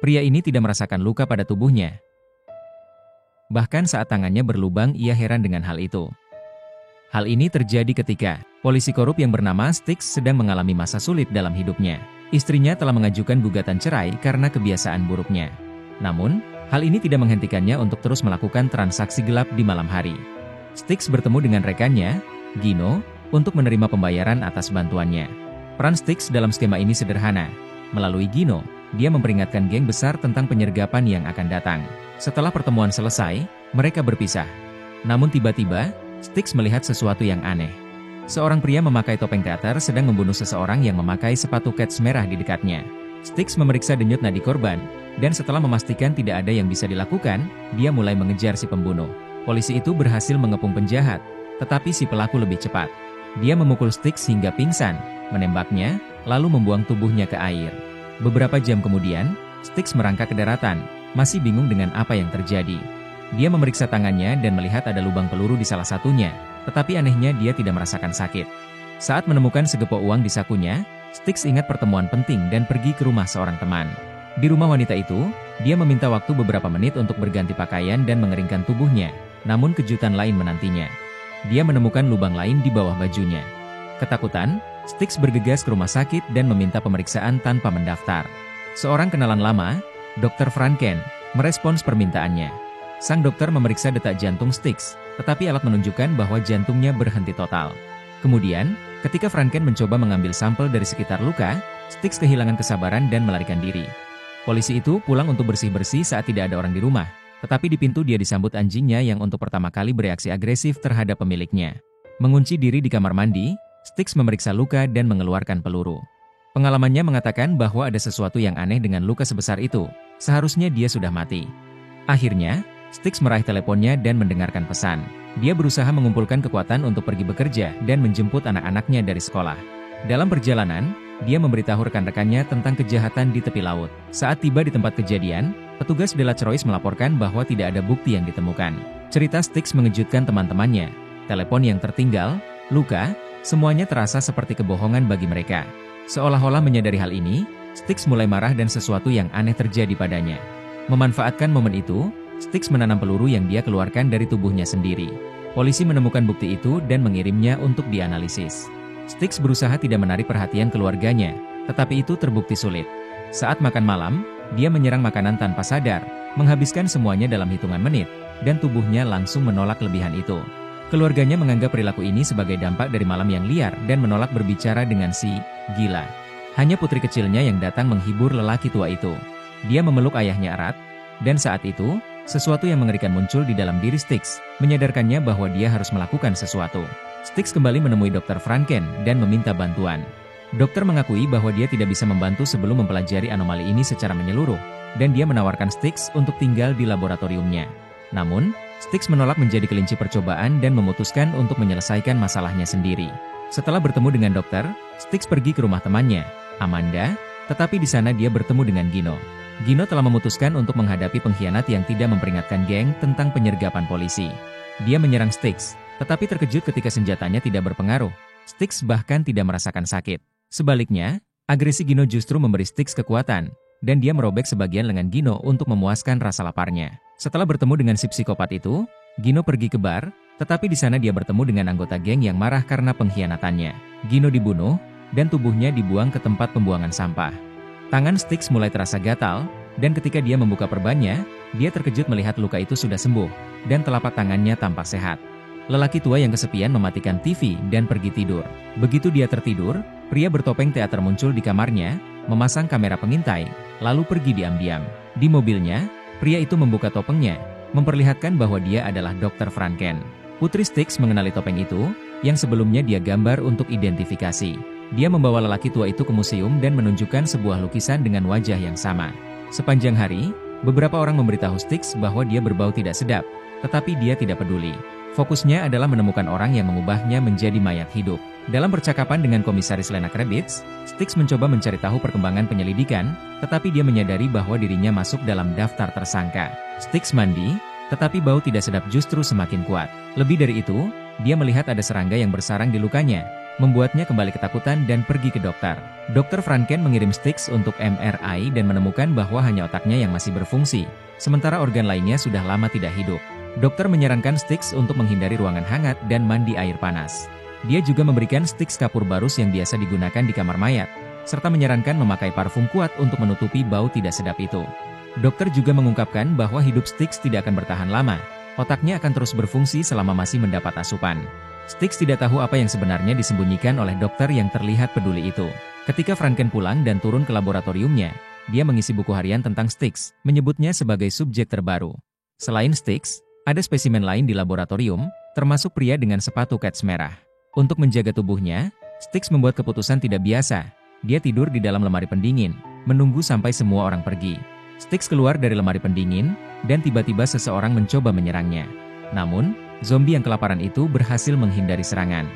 Pria ini tidak merasakan luka pada tubuhnya. Bahkan saat tangannya berlubang, ia heran dengan hal itu. Hal ini terjadi ketika polisi korup yang bernama Styx sedang mengalami masa sulit dalam hidupnya. Istrinya telah mengajukan gugatan cerai karena kebiasaan buruknya. Namun, hal ini tidak menghentikannya untuk terus melakukan transaksi gelap di malam hari. Styx bertemu dengan rekannya, Gino, untuk menerima pembayaran atas bantuannya. Peran Styx dalam skema ini sederhana. Melalui Gino, dia memperingatkan geng besar tentang penyergapan yang akan datang. Setelah pertemuan selesai, mereka berpisah. Namun tiba-tiba, Styx melihat sesuatu yang aneh. Seorang pria memakai topeng teater sedang membunuh seseorang yang memakai sepatu kets merah di dekatnya. Styx memeriksa denyut nadi korban, dan setelah memastikan tidak ada yang bisa dilakukan, dia mulai mengejar si pembunuh. Polisi itu berhasil mengepung penjahat, tetapi si pelaku lebih cepat. Dia memukul Styx hingga pingsan, menembaknya, lalu membuang tubuhnya ke air. Beberapa jam kemudian, Styx merangkak ke daratan, masih bingung dengan apa yang terjadi. Dia memeriksa tangannya dan melihat ada lubang peluru di salah satunya, tetapi anehnya dia tidak merasakan sakit. Saat menemukan segepok uang di sakunya, Styx ingat pertemuan penting dan pergi ke rumah seorang teman. Di rumah wanita itu, dia meminta waktu beberapa menit untuk berganti pakaian dan mengeringkan tubuhnya, namun kejutan lain menantinya. Dia menemukan lubang lain di bawah bajunya. Ketakutan, Styx bergegas ke rumah sakit dan meminta pemeriksaan tanpa mendaftar. Seorang kenalan lama, Dr. Franken, merespons permintaannya. Sang dokter memeriksa detak jantung Styx, tetapi alat menunjukkan bahwa jantungnya berhenti total. Kemudian, ketika Franken mencoba mengambil sampel dari sekitar luka, Styx kehilangan kesabaran dan melarikan diri. Polisi itu pulang untuk bersih-bersih saat tidak ada orang di rumah, tetapi di pintu dia disambut anjingnya yang untuk pertama kali bereaksi agresif terhadap pemiliknya. Mengunci diri di kamar mandi, Styx memeriksa luka dan mengeluarkan peluru. Pengalamannya mengatakan bahwa ada sesuatu yang aneh dengan luka sebesar itu, seharusnya dia sudah mati. Akhirnya, Styx meraih teleponnya dan mendengarkan pesan. Dia berusaha mengumpulkan kekuatan untuk pergi bekerja dan menjemput anak-anaknya dari sekolah. Dalam perjalanan, dia memberitahu rekan-rekannya tentang kejahatan di tepi laut. Saat tiba di tempat kejadian, petugas Delattrois melaporkan bahwa tidak ada bukti yang ditemukan. Cerita Styx mengejutkan teman-temannya. Telepon yang tertinggal, luka, semuanya terasa seperti kebohongan bagi mereka. Seolah-olah menyadari hal ini, Styx mulai marah dan sesuatu yang aneh terjadi padanya. Memanfaatkan momen itu, Styx menanam peluru yang dia keluarkan dari tubuhnya sendiri. Polisi menemukan bukti itu dan mengirimnya untuk dianalisis. Styx berusaha tidak menarik perhatian keluarganya, tetapi itu terbukti sulit. Saat makan malam, dia menyerang makanan tanpa sadar, menghabiskan semuanya dalam hitungan menit, dan tubuhnya langsung menolak kelebihan itu. Keluarganya menganggap perilaku ini sebagai dampak dari malam yang liar dan menolak berbicara dengan si gila. Hanya putri kecilnya yang datang menghibur lelaki tua itu. Dia memeluk ayahnya erat, dan saat itu, sesuatu yang mengerikan muncul di dalam diri Styx, menyadarkannya bahwa dia harus melakukan sesuatu. Styx kembali menemui Dr. Franken dan meminta bantuan. Dokter mengakui bahwa dia tidak bisa membantu sebelum mempelajari anomali ini secara menyeluruh, dan dia menawarkan Styx untuk tinggal di laboratoriumnya. Namun, Styx menolak menjadi kelinci percobaan dan memutuskan untuk menyelesaikan masalahnya sendiri. Setelah bertemu dengan dokter, Styx pergi ke rumah temannya, Amanda, tetapi di sana dia bertemu dengan Gino. Gino telah memutuskan untuk menghadapi pengkhianat yang tidak memperingatkan geng tentang penyergapan polisi. Dia menyerang Styx, tetapi terkejut ketika senjatanya tidak berpengaruh. Styx bahkan tidak merasakan sakit. Sebaliknya, agresi Gino justru memberi Styx kekuatan, dan dia merobek sebagian lengan Gino untuk memuaskan rasa laparnya. Setelah bertemu dengan si psikopat itu, Gino pergi ke bar, tetapi di sana dia bertemu dengan anggota geng yang marah karena pengkhianatannya. Gino dibunuh, dan tubuhnya dibuang ke tempat pembuangan sampah. Tangan Styx mulai terasa gatal, dan ketika dia membuka perbannya, dia terkejut melihat luka itu sudah sembuh, dan telapak tangannya tampak sehat. Lelaki tua yang kesepian mematikan TV dan pergi tidur. Begitu dia tertidur, pria bertopeng teater muncul di kamarnya, memasang kamera pengintai, lalu pergi diam-diam. Di mobilnya, pria itu membuka topengnya, memperlihatkan bahwa dia adalah Dr. Franken. Putri Styx mengenali topeng itu, yang sebelumnya dia gambar untuk identifikasi. Dia membawa lelaki tua itu ke museum dan menunjukkan sebuah lukisan dengan wajah yang sama. Sepanjang hari, beberapa orang memberitahu Styx bahwa dia berbau tidak sedap, tetapi dia tidak peduli. Fokusnya adalah menemukan orang yang mengubahnya menjadi mayat hidup. Dalam percakapan dengan Komisaris Lena Krebitz, Styx mencoba mencari tahu perkembangan penyelidikan, tetapi dia menyadari bahwa dirinya masuk dalam daftar tersangka. Styx mandi, tetapi bau tidak sedap justru semakin kuat. Lebih dari itu, dia melihat ada serangga yang bersarang di lukanya, membuatnya kembali ketakutan dan pergi ke dokter. Dr. Franken mengirim Styx untuk MRI dan menemukan bahwa hanya otaknya yang masih berfungsi, sementara organ lainnya sudah lama tidak hidup. Dokter menyarankan Styx untuk menghindari ruangan hangat dan mandi air panas. Dia juga memberikan Styx kapur barus yang biasa digunakan di kamar mayat, serta menyarankan memakai parfum kuat untuk menutupi bau tidak sedap itu. Dokter juga mengungkapkan bahwa hidup Styx tidak akan bertahan lama, otaknya akan terus berfungsi selama masih mendapat asupan. Styx tidak tahu apa yang sebenarnya disembunyikan oleh dokter yang terlihat peduli itu. Ketika Franken pulang dan turun ke laboratoriumnya, dia mengisi buku harian tentang Styx, menyebutnya sebagai subjek terbaru. Selain Styx, ada spesimen lain di laboratorium, termasuk pria dengan sepatu kets merah. Untuk menjaga tubuhnya, Styx membuat keputusan tidak biasa. Dia tidur di dalam lemari pendingin, menunggu sampai semua orang pergi. Styx keluar dari lemari pendingin, dan tiba-tiba seseorang mencoba menyerangnya. Namun, zombie yang kelaparan itu berhasil menghindari serangan.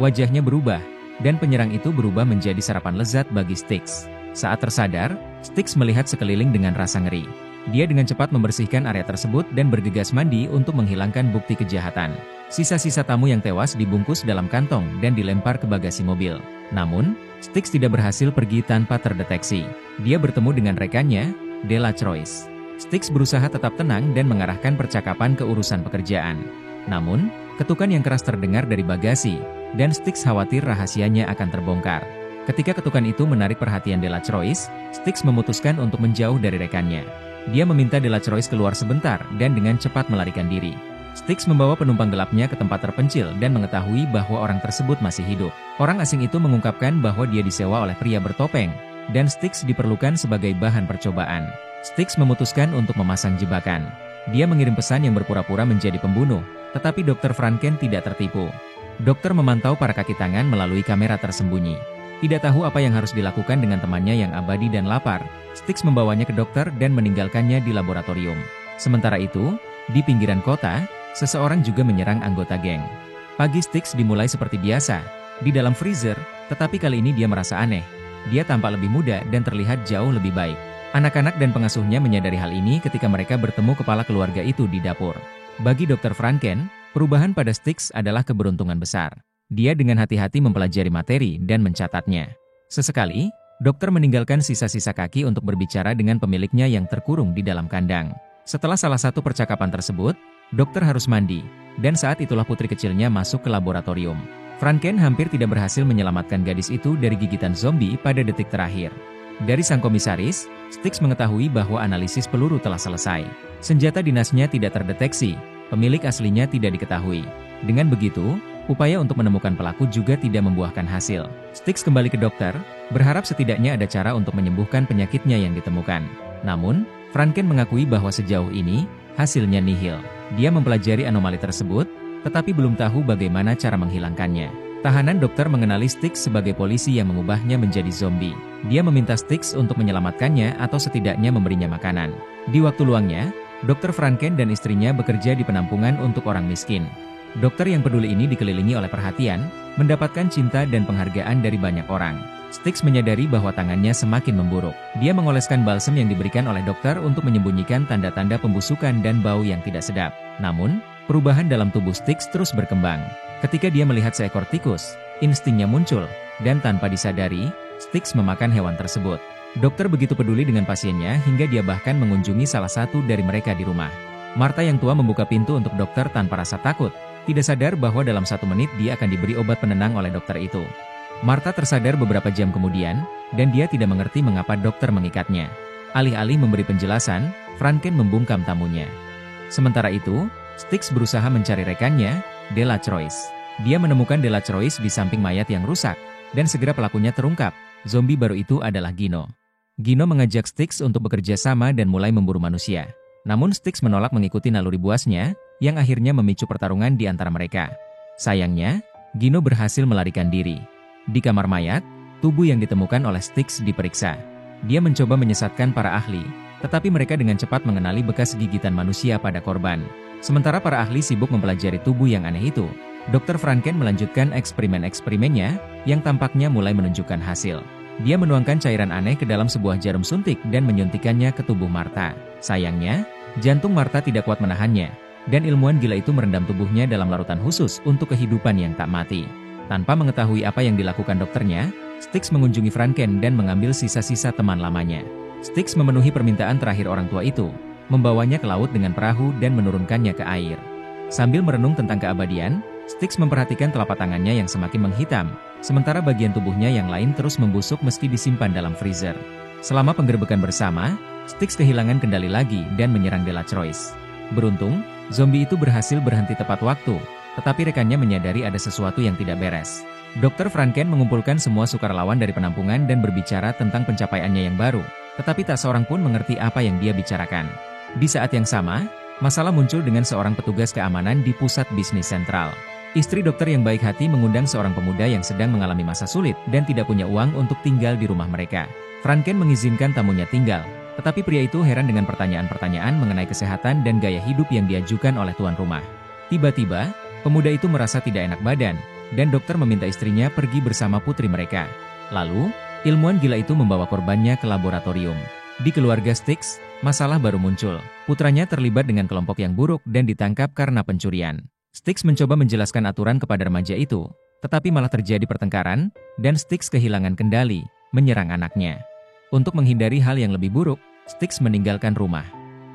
Wajahnya berubah, dan penyerang itu berubah menjadi sarapan lezat bagi Styx. Saat tersadar, Styx melihat sekeliling dengan rasa ngeri. Dia dengan cepat membersihkan area tersebut dan bergegas mandi untuk menghilangkan bukti kejahatan. Sisa-sisa tamu yang tewas dibungkus dalam kantong dan dilempar ke bagasi mobil. Namun, Styx tidak berhasil pergi tanpa terdeteksi. Dia bertemu dengan rekannya, Delatroyce. Styx berusaha tetap tenang dan mengarahkan percakapan ke urusan pekerjaan. Namun, ketukan yang keras terdengar dari bagasi, dan Styx khawatir rahasianya akan terbongkar. Ketika ketukan itu menarik perhatian Delatroyce, Styx memutuskan untuk menjauh dari rekannya. Dia meminta Delatroyce keluar sebentar dan dengan cepat melarikan diri. Styx membawa penumpang gelapnya ke tempat terpencil dan mengetahui bahwa orang tersebut masih hidup. Orang asing itu mengungkapkan bahwa dia disewa oleh pria bertopeng, dan Styx diperlukan sebagai bahan percobaan. Styx memutuskan untuk memasang jebakan. Dia mengirim pesan yang berpura-pura menjadi pembunuh, tetapi Dr. Franken tidak tertipu. Dokter memantau para kaki tangan melalui kamera tersembunyi. Tidak tahu apa yang harus dilakukan dengan temannya yang abadi dan lapar, Styx membawanya ke dokter dan meninggalkannya di laboratorium. Sementara itu, di pinggiran kota, seseorang juga menyerang anggota geng. Pagi Styx dimulai seperti biasa, di dalam freezer, tetapi kali ini dia merasa aneh. Dia tampak lebih muda dan terlihat jauh lebih baik. Anak-anak dan pengasuhnya menyadari hal ini ketika mereka bertemu kepala keluarga itu di dapur. Bagi Dr. Franken, perubahan pada Styx adalah keberuntungan besar. Dia dengan hati-hati mempelajari materi dan mencatatnya. Sesekali, dokter meninggalkan sisa-sisa kaki untuk berbicara dengan pemiliknya yang terkurung di dalam kandang. Setelah salah satu percakapan tersebut, dokter harus mandi, dan saat itulah putri kecilnya masuk ke laboratorium. Franken hampir tidak berhasil menyelamatkan gadis itu dari gigitan zombie pada detik terakhir. Dari sang komisaris, Styx mengetahui bahwa analisis peluru telah selesai. Senjata dinasnya tidak terdeteksi, pemilik aslinya tidak diketahui. Dengan begitu, upaya untuk menemukan pelaku juga tidak membuahkan hasil. Styx kembali ke dokter, berharap setidaknya ada cara untuk menyembuhkan penyakitnya yang ditemukan. Namun, Franken mengakui bahwa sejauh ini, hasilnya nihil. Dia mempelajari anomali tersebut, tetapi belum tahu bagaimana cara menghilangkannya. Tahanan dokter mengenali Styx sebagai polisi yang mengubahnya menjadi zombie. Dia meminta Styx untuk menyelamatkannya atau setidaknya memberinya makanan. Di waktu luangnya, Dr. Franken dan istrinya bekerja di penampungan untuk orang miskin. Dokter yang peduli ini dikelilingi oleh perhatian, mendapatkan cinta dan penghargaan dari banyak orang. Styx menyadari bahwa tangannya semakin memburuk. Dia mengoleskan balsem yang diberikan oleh dokter untuk menyembunyikan tanda-tanda pembusukan dan bau yang tidak sedap. Namun, perubahan dalam tubuh Styx terus berkembang. Ketika dia melihat seekor tikus, instingnya muncul, dan tanpa disadari, Styx memakan hewan tersebut. Dokter begitu peduli dengan pasiennya hingga dia bahkan mengunjungi salah satu dari mereka di rumah. Martha yang tua membuka pintu untuk dokter tanpa rasa takut, tidak sadar bahwa dalam 1 menit dia akan diberi obat penenang oleh dokter itu. Martha tersadar beberapa jam kemudian, dan dia tidak mengerti mengapa dokter mengikatnya. Alih-alih memberi penjelasan, Franken membungkam tamunya. Sementara itu, Styx berusaha mencari rekannya, Delatroyce. Dia menemukan Delatroyce di samping mayat yang rusak, dan segera pelakunya terungkap. Zombie baru itu adalah Gino. Gino mengajak Styx untuk bekerja sama dan mulai memburu manusia. Namun Styx menolak mengikuti naluri buasnya, yang akhirnya memicu pertarungan di antara mereka. Sayangnya, Gino berhasil melarikan diri. Di kamar mayat, tubuh yang ditemukan oleh Styx diperiksa. Dia mencoba menyesatkan para ahli, tetapi mereka dengan cepat mengenali bekas gigitan manusia pada korban. Sementara para ahli sibuk mempelajari tubuh yang aneh itu, Dr. Franken melanjutkan eksperimen-eksperimennya, yang tampaknya mulai menunjukkan hasil. Dia menuangkan cairan aneh ke dalam sebuah jarum suntik dan menyuntikkannya ke tubuh Martha. Sayangnya, jantung Martha tidak kuat menahannya, dan ilmuwan gila itu merendam tubuhnya dalam larutan khusus untuk kehidupan yang tak mati. Tanpa mengetahui apa yang dilakukan dokternya, Styx mengunjungi Franken dan mengambil sisa-sisa teman lamanya. Styx memenuhi permintaan terakhir orang tua itu, membawanya ke laut dengan perahu dan menurunkannya ke air. Sambil merenung tentang keabadian, Styx memperhatikan telapak tangannya yang semakin menghitam, sementara bagian tubuhnya yang lain terus membusuk meski disimpan dalam freezer. Selama penggerbekan bersama, Styx kehilangan kendali lagi dan menyerang Delatroyce. Beruntung, zombie itu berhasil berhenti tepat waktu, tetapi rekannya menyadari ada sesuatu yang tidak beres. Dr. Franken mengumpulkan semua sukarelawan dari penampungan dan berbicara tentang pencapaiannya yang baru, tetapi tak seorang pun mengerti apa yang dia bicarakan. Di saat yang sama, masalah muncul dengan seorang petugas keamanan di pusat bisnis sentral. Istri dokter yang baik hati mengundang seorang pemuda yang sedang mengalami masa sulit dan tidak punya uang untuk tinggal di rumah mereka. Franken mengizinkan tamunya tinggal, tetapi pria itu heran dengan pertanyaan-pertanyaan mengenai kesehatan dan gaya hidup yang diajukan oleh tuan rumah. Tiba-tiba, pemuda itu merasa tidak enak badan, dan dokter meminta istrinya pergi bersama putri mereka. Lalu, ilmuwan gila itu membawa korbannya ke laboratorium. Di keluarga Styx, masalah baru muncul. Putranya terlibat dengan kelompok yang buruk dan ditangkap karena pencurian. Styx mencoba menjelaskan aturan kepada remaja itu, tetapi malah terjadi pertengkaran, dan Styx kehilangan kendali, menyerang anaknya. Untuk menghindari hal yang lebih buruk, Styx meninggalkan rumah.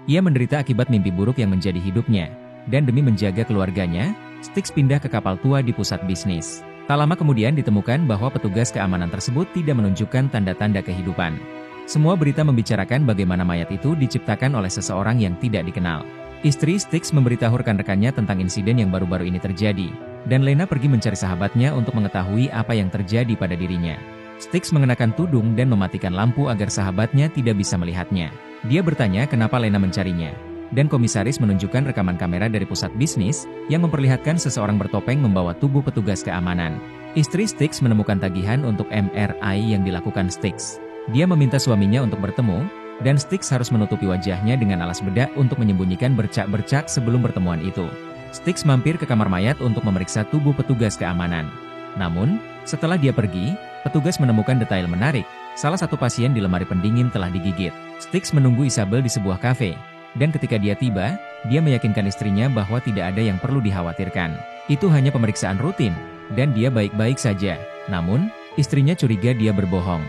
Ia menderita akibat mimpi buruk yang menjadi hidupnya, dan demi menjaga keluarganya, Styx pindah ke kapal tua di pusat bisnis. Tak lama kemudian ditemukan bahwa petugas keamanan tersebut tidak menunjukkan tanda-tanda kehidupan. Semua berita membicarakan bagaimana mayat itu diciptakan oleh seseorang yang tidak dikenal. Istri Styx memberitahu rekan-rekannya tentang insiden yang baru-baru ini terjadi, dan Lena pergi mencari sahabatnya untuk mengetahui apa yang terjadi pada dirinya. Styx mengenakan tudung dan mematikan lampu agar sahabatnya tidak bisa melihatnya. Dia bertanya kenapa Lena mencarinya, dan komisaris menunjukkan rekaman kamera dari pusat bisnis yang memperlihatkan seseorang bertopeng membawa tubuh petugas keamanan. Istri Styx menemukan tagihan untuk MRI yang dilakukan Styx. Dia meminta suaminya untuk bertemu, dan Styx harus menutupi wajahnya dengan alas bedak untuk menyembunyikan bercak-bercak sebelum pertemuan itu. Styx mampir ke kamar mayat untuk memeriksa tubuh petugas keamanan. Namun, setelah dia pergi, petugas menemukan detail menarik. Salah satu pasien di lemari pendingin telah digigit. Styx menunggu Isabel di sebuah kafe, dan ketika dia tiba, dia meyakinkan istrinya bahwa tidak ada yang perlu dikhawatirkan. Itu hanya pemeriksaan rutin, dan dia baik-baik saja. Namun, istrinya curiga dia berbohong.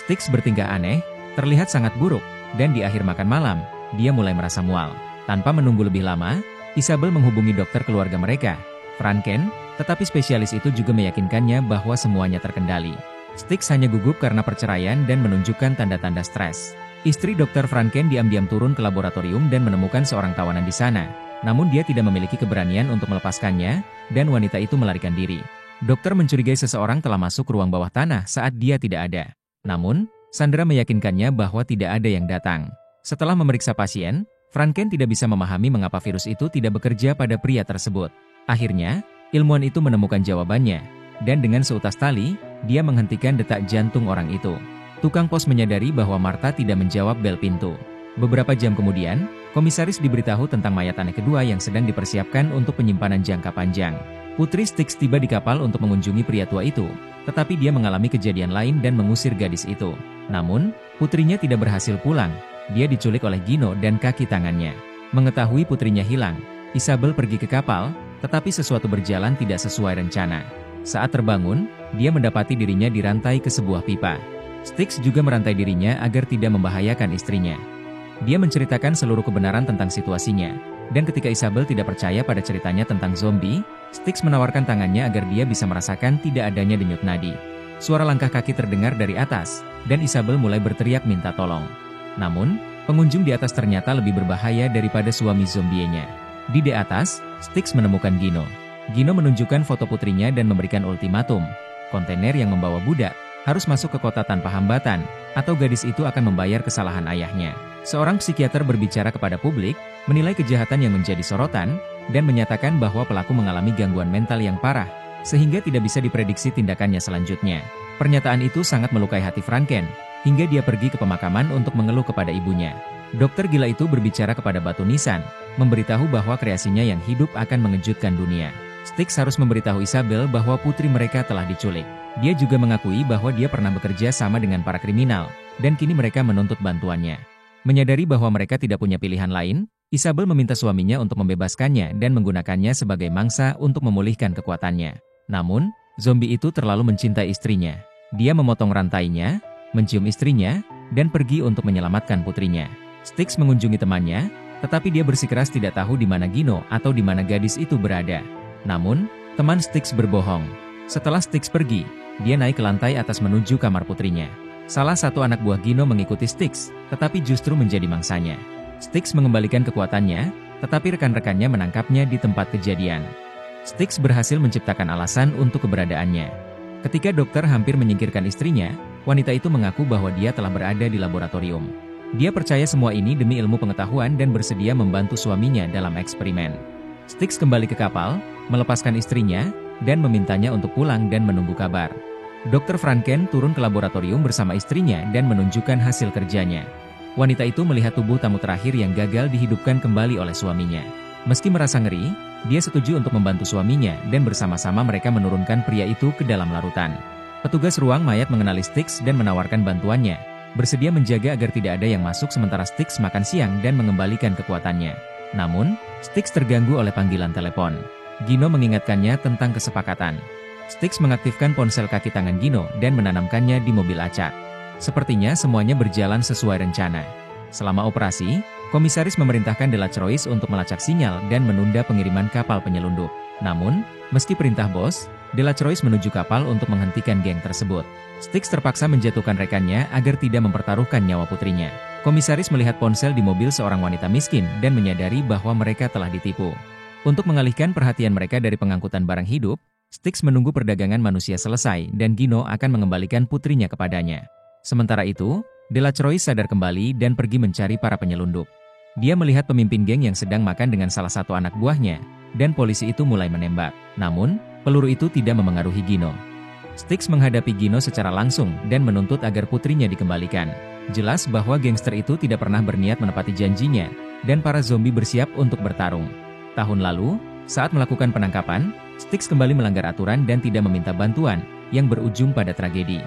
Styx bertingkah aneh, terlihat sangat buruk, dan di akhir makan malam, dia mulai merasa mual. Tanpa menunggu lebih lama, Isabel menghubungi dokter keluarga mereka, Franken, tetapi spesialis itu juga meyakinkannya bahwa semuanya terkendali. Styx hanya gugup karena perceraian dan menunjukkan tanda-tanda stres. Istri Dr. Franken diam-diam turun ke laboratorium dan menemukan seorang tawanan di sana. Namun dia tidak memiliki keberanian untuk melepaskannya, dan wanita itu melarikan diri. Dokter mencurigai seseorang telah masuk ke ruang bawah tanah saat dia tidak ada. Namun, Sandra meyakinkannya bahwa tidak ada yang datang. Setelah memeriksa pasien, Franken tidak bisa memahami mengapa virus itu tidak bekerja pada pria tersebut. Akhirnya, ilmuwan itu menemukan jawabannya, dan dengan seutas tali, dia menghentikan detak jantung orang itu. Tukang pos menyadari bahwa Martha tidak menjawab bel pintu. Beberapa jam kemudian, komisaris diberitahu tentang mayat aneh kedua yang sedang dipersiapkan untuk penyimpanan jangka panjang. Putri Styx tiba di kapal untuk mengunjungi pria tua itu, tetapi dia mengalami kejadian lain dan mengusir gadis itu. Namun, putrinya tidak berhasil pulang. Dia diculik oleh Gino dan kaki tangannya. Mengetahui putrinya hilang, Isabel pergi ke kapal, tetapi sesuatu berjalan tidak sesuai rencana. Saat terbangun, dia mendapati dirinya dirantai ke sebuah pipa. Styx juga merantai dirinya agar tidak membahayakan istrinya. Dia menceritakan seluruh kebenaran tentang situasinya, dan ketika Isabel tidak percaya pada ceritanya tentang zombie, Styx menawarkan tangannya agar dia bisa merasakan tidak adanya denyut nadi. Suara langkah kaki terdengar dari atas, dan Isabel mulai berteriak minta tolong. Namun, pengunjung di atas ternyata lebih berbahaya daripada suami zombienya. Di atas, Styx menemukan Gino. Gino menunjukkan foto putrinya dan memberikan ultimatum. Kontainer yang membawa budak harus masuk ke kota tanpa hambatan, atau gadis itu akan membayar kesalahan ayahnya. Seorang psikiater berbicara kepada publik, menilai kejahatan yang menjadi sorotan, dan menyatakan bahwa pelaku mengalami gangguan mental yang parah, sehingga tidak bisa diprediksi tindakannya selanjutnya. Pernyataan itu sangat melukai hati Franken, hingga dia pergi ke pemakaman untuk mengeluh kepada ibunya. Dokter gila itu berbicara kepada batu nisan, memberitahu bahwa kreasinya yang hidup akan mengejutkan dunia. Styx harus memberitahu Isabel bahwa putri mereka telah diculik. Dia juga mengakui bahwa dia pernah bekerja sama dengan para kriminal, dan kini mereka menuntut bantuannya. Menyadari bahwa mereka tidak punya pilihan lain, Isabel meminta suaminya untuk membebaskannya dan menggunakannya sebagai mangsa untuk memulihkan kekuatannya. Namun, Zombie itu terlalu mencintai istrinya. Dia memotong rantainya, mencium istrinya, dan pergi untuk menyelamatkan putrinya. Styx mengunjungi temannya, tetapi dia bersikeras tidak tahu di mana Gino atau di mana gadis itu berada. Namun, teman Styx berbohong. Setelah Styx pergi, dia naik ke lantai atas menuju kamar putrinya. Salah satu anak buah Gino mengikuti Styx, tetapi justru menjadi mangsanya. Styx mengembalikan kekuatannya, tetapi rekan-rekannya menangkapnya di tempat kejadian. Styx berhasil menciptakan alasan untuk keberadaannya. Ketika dokter hampir menyingkirkan istrinya, wanita itu mengaku bahwa dia telah berada di laboratorium. Dia percaya semua ini demi ilmu pengetahuan dan bersedia membantu suaminya dalam eksperimen. Styx kembali ke kapal, melepaskan istrinya, dan memintanya untuk pulang dan menunggu kabar. Dr. Franken turun ke laboratorium bersama istrinya dan menunjukkan hasil kerjanya. Wanita itu melihat tubuh tamu terakhir yang gagal dihidupkan kembali oleh suaminya. Meski merasa ngeri, dia setuju untuk membantu suaminya dan bersama-sama mereka menurunkan pria itu ke dalam larutan. Petugas ruang mayat mengenali Styx dan menawarkan bantuannya, bersedia menjaga agar tidak ada yang masuk sementara Styx makan siang dan mengembalikan kekuatannya. Namun, Styx terganggu oleh panggilan telepon. Gino mengingatkannya tentang kesepakatan. Styx mengaktifkan ponsel kaki tangan Gino dan menanamkannya di mobil acak. Sepertinya semuanya berjalan sesuai rencana. Selama operasi, komisaris memerintahkan Delatreus untuk melacak sinyal dan menunda pengiriman kapal penyelundup. Namun, meski perintah bos, Delatreus menuju kapal untuk menghentikan geng tersebut. Styx terpaksa menjatuhkan rekannya agar tidak mempertaruhkan nyawa putrinya. Komisaris melihat ponsel di mobil seorang wanita miskin dan menyadari bahwa mereka telah ditipu. Untuk mengalihkan perhatian mereka dari pengangkutan barang hidup, Styx menunggu perdagangan manusia selesai dan Gino akan mengembalikan putrinya kepadanya. Sementara itu, Delatreus sadar kembali dan pergi mencari para penyelundup. Dia melihat pemimpin geng yang sedang makan dengan salah satu anak buahnya, dan polisi itu mulai menembak. Namun, peluru itu tidak memengaruhi Gino. Styx menghadapi Gino secara langsung dan menuntut agar putrinya dikembalikan. Jelas bahwa gangster itu tidak pernah berniat menepati janjinya, dan para zombie bersiap untuk bertarung. Tahun lalu, saat melakukan penangkapan, Styx kembali melanggar aturan dan tidak meminta bantuan, yang berujung pada tragedi.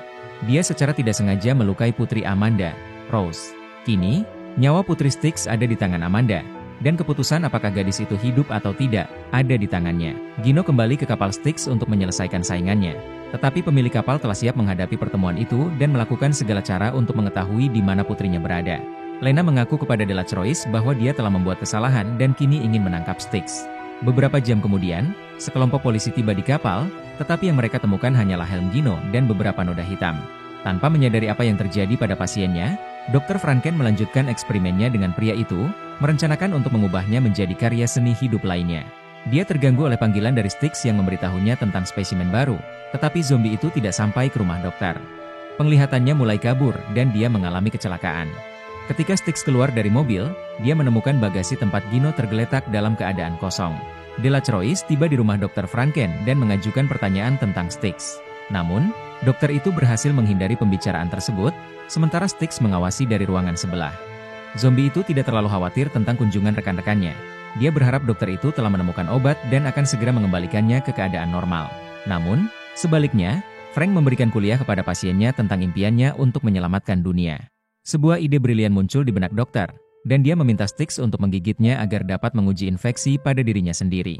Dia secara tidak sengaja melukai putri Amanda, Rose. Kini, nyawa putri Styx ada di tangan Amanda, dan keputusan apakah gadis itu hidup atau tidak, ada di tangannya. Gino kembali ke kapal Styx untuk menyelesaikan saingannya. Tetapi pemilik kapal telah siap menghadapi pertemuan itu dan melakukan segala cara untuk mengetahui di mana putrinya berada. Lena mengaku kepada Delatreus bahwa dia telah membuat kesalahan dan kini ingin menangkap Styx. Beberapa jam kemudian, sekelompok polisi tiba di kapal, tetapi yang mereka temukan hanyalah helm Gino dan beberapa noda hitam. Tanpa menyadari apa yang terjadi pada pasiennya, Dr. Franken melanjutkan eksperimennya dengan pria itu, merencanakan untuk mengubahnya menjadi karya seni hidup lainnya. Dia terganggu oleh panggilan dari Styx yang memberitahunya tentang spesimen baru, tetapi zombie itu tidak sampai ke rumah dokter. Penglihatannya mulai kabur dan dia mengalami kecelakaan. Ketika Styx keluar dari mobil, dia menemukan bagasi tempat Gino tergeletak dalam keadaan kosong. Delatreus tiba di rumah Dr. Franken dan mengajukan pertanyaan tentang Styx. Namun, dokter itu berhasil menghindari pembicaraan tersebut, sementara Styx mengawasi dari ruangan sebelah. Zombie itu tidak terlalu khawatir tentang kunjungan rekan-rekannya. Dia berharap dokter itu telah menemukan obat dan akan segera mengembalikannya ke keadaan normal. Namun, sebaliknya, Frank memberikan kuliah kepada pasiennya tentang impiannya untuk menyelamatkan dunia. Sebuah ide brilian muncul di benak dokter, dan dia meminta Styx untuk menggigitnya agar dapat menguji infeksi pada dirinya sendiri.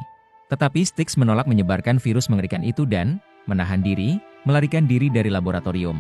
Tetapi Styx menolak menyebarkan virus mengerikan itu dan menahan diri, melarikan diri dari laboratorium.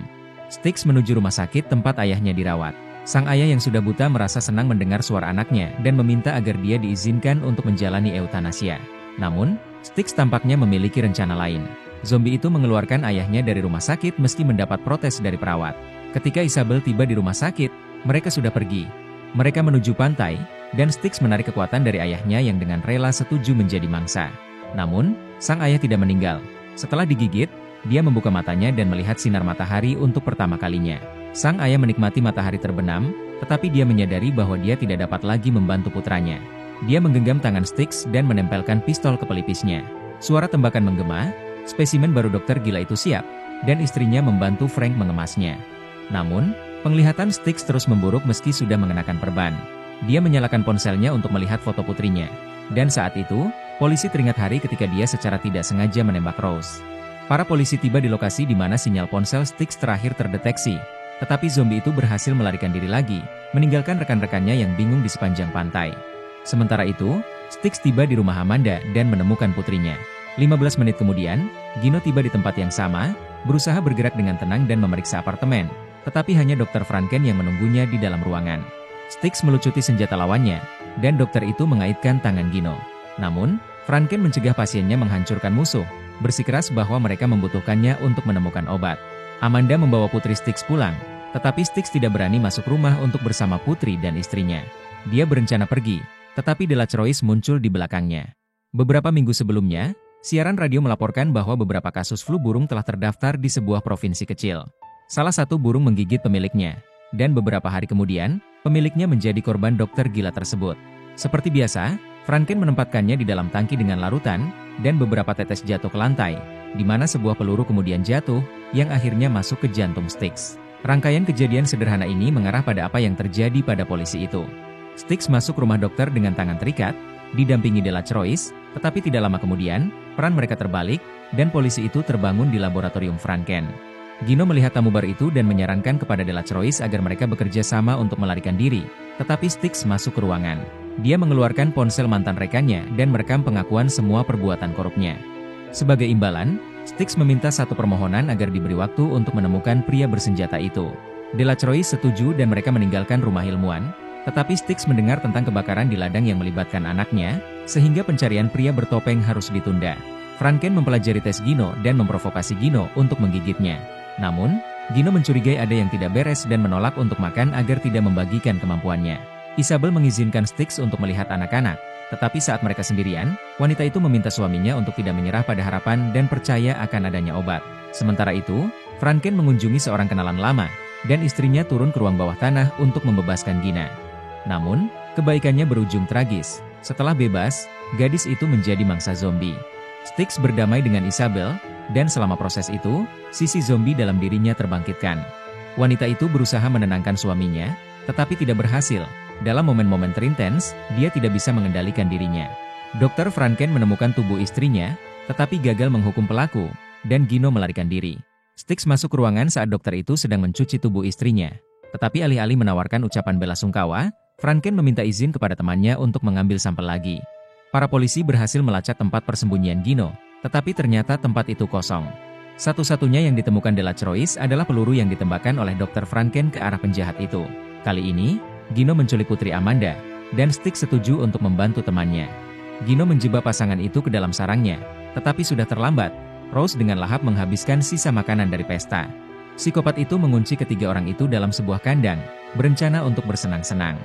Styx menuju rumah sakit tempat ayahnya dirawat. Sang ayah yang sudah buta merasa senang mendengar suara anaknya dan meminta agar dia diizinkan untuk menjalani eutanasia. Namun, Styx tampaknya memiliki rencana lain. Zombie itu mengeluarkan ayahnya dari rumah sakit meski mendapat protes dari perawat. Ketika Isabel tiba di rumah sakit, mereka sudah pergi. Mereka menuju pantai, dan Styx menarik kekuatan dari ayahnya yang dengan rela setuju menjadi mangsa. Namun, sang ayah tidak meninggal. Setelah digigit, dia membuka matanya dan melihat sinar matahari untuk pertama kalinya. Sang ayah menikmati matahari terbenam, tetapi dia menyadari bahwa dia tidak dapat lagi membantu putranya. Dia menggenggam tangan Styx dan menempelkan pistol ke pelipisnya. Suara tembakan menggema, spesimen baru dokter gila itu siap, dan istrinya membantu Frank mengemasnya. Namun, penglihatan Styx terus memburuk meski sudah mengenakan perban. Dia menyalakan ponselnya untuk melihat foto putrinya. Dan saat itu, polisi teringat hari ketika dia secara tidak sengaja menembak Rose. Para polisi tiba di lokasi di mana sinyal ponsel Styx terakhir terdeteksi. Tetapi zombie itu berhasil melarikan diri lagi, meninggalkan rekan-rekannya yang bingung di sepanjang pantai. Sementara itu, Styx tiba di rumah Amanda dan menemukan putrinya. 15 menit kemudian, Gino tiba di tempat yang sama, berusaha bergerak dengan tenang dan memeriksa apartemen, tetapi hanya Dr. Franken yang menunggunya di dalam ruangan. Styx melucuti senjata lawannya, dan dokter itu mengaitkan tangan Gino. Namun, Franken mencegah pasiennya menghancurkan musuh, bersikeras bahwa mereka membutuhkannya untuk menemukan obat. Amanda membawa putri Styx pulang, tetapi Styx tidak berani masuk rumah untuk bersama putri dan istrinya. Dia berencana pergi, tetapi Delattrois muncul di belakangnya. Beberapa minggu sebelumnya, siaran radio melaporkan bahwa beberapa kasus flu burung telah terdaftar di sebuah provinsi kecil. Salah satu burung menggigit pemiliknya, dan beberapa hari kemudian, pemiliknya menjadi korban dokter gila tersebut. Seperti biasa, Franken menempatkannya di dalam tangki dengan larutan, dan beberapa tetes jatuh ke lantai, di mana sebuah peluru kemudian jatuh, yang akhirnya masuk ke jantung Styx. Rangkaian kejadian sederhana ini mengarah pada apa yang terjadi pada polisi itu. Styx masuk rumah dokter dengan tangan terikat, didampingi Delattrois, tetapi tidak lama kemudian, peran mereka terbalik, dan polisi itu terbangun di laboratorium Franken. Gino melihat tamu bar itu dan menyarankan kepada Delattrois agar mereka bekerja sama untuk melarikan diri, tetapi Styx masuk ke ruangan. Dia mengeluarkan ponsel mantan rekannya dan merekam pengakuan semua perbuatan korupnya. Sebagai imbalan, Styx meminta satu permohonan agar diberi waktu untuk menemukan pria bersenjata itu. Delattrois setuju dan mereka meninggalkan rumah ilmuwan, tetapi Styx mendengar tentang kebakaran di ladang yang melibatkan anaknya, sehingga pencarian pria bertopeng harus ditunda. Franken mempelajari tes Gino dan memprovokasi Gino untuk menggigitnya. Namun, Gino mencurigai ada yang tidak beres dan menolak untuk makan agar tidak membagikan kemampuannya. Isabel mengizinkan Styx untuk melihat anak-anak, tetapi saat mereka sendirian, wanita itu meminta suaminya untuk tidak menyerah pada harapan dan percaya akan adanya obat. Sementara itu, Franken mengunjungi seorang kenalan lama, dan istrinya turun ke ruang bawah tanah untuk membebaskan Gina. Namun, kebaikannya berujung tragis. Setelah bebas, gadis itu menjadi mangsa zombie. Styx berdamai dengan Isabel, dan selama proses itu, sisi zombie dalam dirinya terbangkitkan. Wanita itu berusaha menenangkan suaminya, tetapi tidak berhasil. Dalam momen-momen terintens, dia tidak bisa mengendalikan dirinya. Dr. Franken menemukan tubuh istrinya, tetapi gagal menghukum pelaku, dan Gino melarikan diri. Styx masuk ke ruangan saat dokter itu sedang mencuci tubuh istrinya. Tetapi alih-alih menawarkan ucapan bela sungkawa, Franken meminta izin kepada temannya untuk mengambil sampel lagi. Para polisi berhasil melacak tempat persembunyian Gino, tetapi ternyata tempat itu kosong. Satu-satunya yang ditemukan Delattrois adalah peluru yang ditembakkan oleh Dr. Franken ke arah penjahat itu. Kali ini, Gino menculik putri Amanda, dan Styx setuju untuk membantu temannya. Gino menjebak pasangan itu ke dalam sarangnya, tetapi sudah terlambat. Rose dengan lahap menghabiskan sisa makanan dari pesta. Psikopat itu mengunci ketiga orang itu dalam sebuah kandang, berencana untuk bersenang-senang.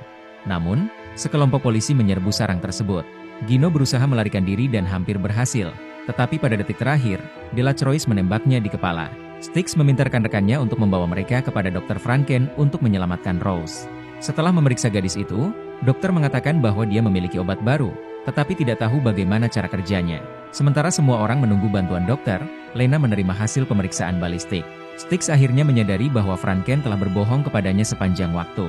Namun, sekelompok polisi menyerbu sarang tersebut. Gino berusaha melarikan diri dan hampir berhasil, tetapi pada detik terakhir, Delattrois menembaknya di kepala. Styx meminta rekan-rekannya untuk membawa mereka kepada Dr. Franken untuk menyelamatkan Rose. Setelah memeriksa gadis itu, dokter mengatakan bahwa dia memiliki obat baru, tetapi tidak tahu bagaimana cara kerjanya. Sementara semua orang menunggu bantuan dokter, Lena menerima hasil pemeriksaan balistik. Styx akhirnya menyadari bahwa Franken telah berbohong kepadanya sepanjang waktu.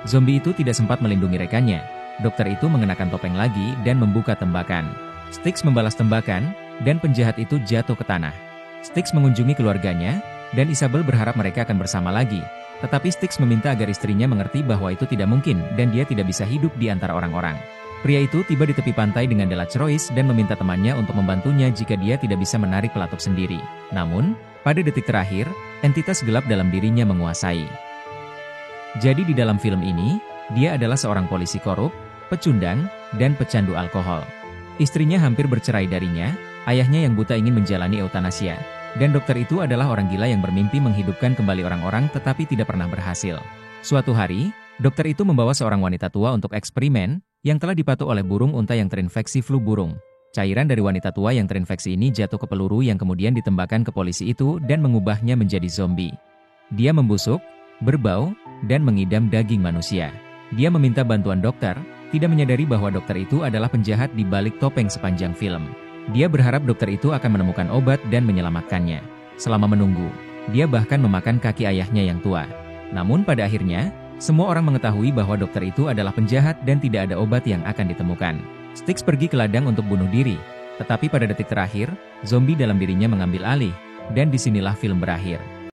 Zombie itu tidak sempat melindungi rekannya. Dokter itu mengenakan topeng lagi dan membuka tembakan. Styx membalas tembakan, dan penjahat itu jatuh ke tanah. Styx mengunjungi keluarganya, dan Isabel berharap mereka akan bersama lagi. Tetapi Styx meminta agar istrinya mengerti bahwa itu tidak mungkin dan dia tidak bisa hidup di antara orang-orang. Pria itu tiba di tepi pantai dengan Delattrois dan meminta temannya untuk membantunya jika dia tidak bisa menarik pelatuk sendiri. Namun, pada detik terakhir, entitas gelap dalam dirinya menguasai. Jadi di dalam film ini, dia adalah seorang polisi korup, pecundang, dan pecandu alkohol. Istrinya hampir bercerai darinya, ayahnya yang buta ingin menjalani eutanasia. Dan dokter itu adalah orang gila yang bermimpi menghidupkan kembali orang-orang tetapi tidak pernah berhasil. Suatu hari, dokter itu membawa seorang wanita tua untuk eksperimen, yang telah dipatuk oleh burung unta yang terinfeksi flu burung. Cairan dari wanita tua yang terinfeksi ini jatuh ke peluru yang kemudian ditembakkan ke polisi itu dan mengubahnya menjadi zombie. Dia membusuk, berbau, dan mengidam daging manusia. Dia meminta bantuan dokter, tidak menyadari bahwa dokter itu adalah penjahat di balik topeng sepanjang film. Dia berharap dokter itu akan menemukan obat dan menyelamatkannya. Selama menunggu, dia bahkan memakan kaki ayahnya yang tua. Namun pada akhirnya, semua orang mengetahui bahwa dokter itu adalah penjahat dan tidak ada obat yang akan ditemukan. Styx pergi ke ladang untuk bunuh diri, tetapi pada detik terakhir, zombie dalam dirinya mengambil alih, dan disinilah film berakhir.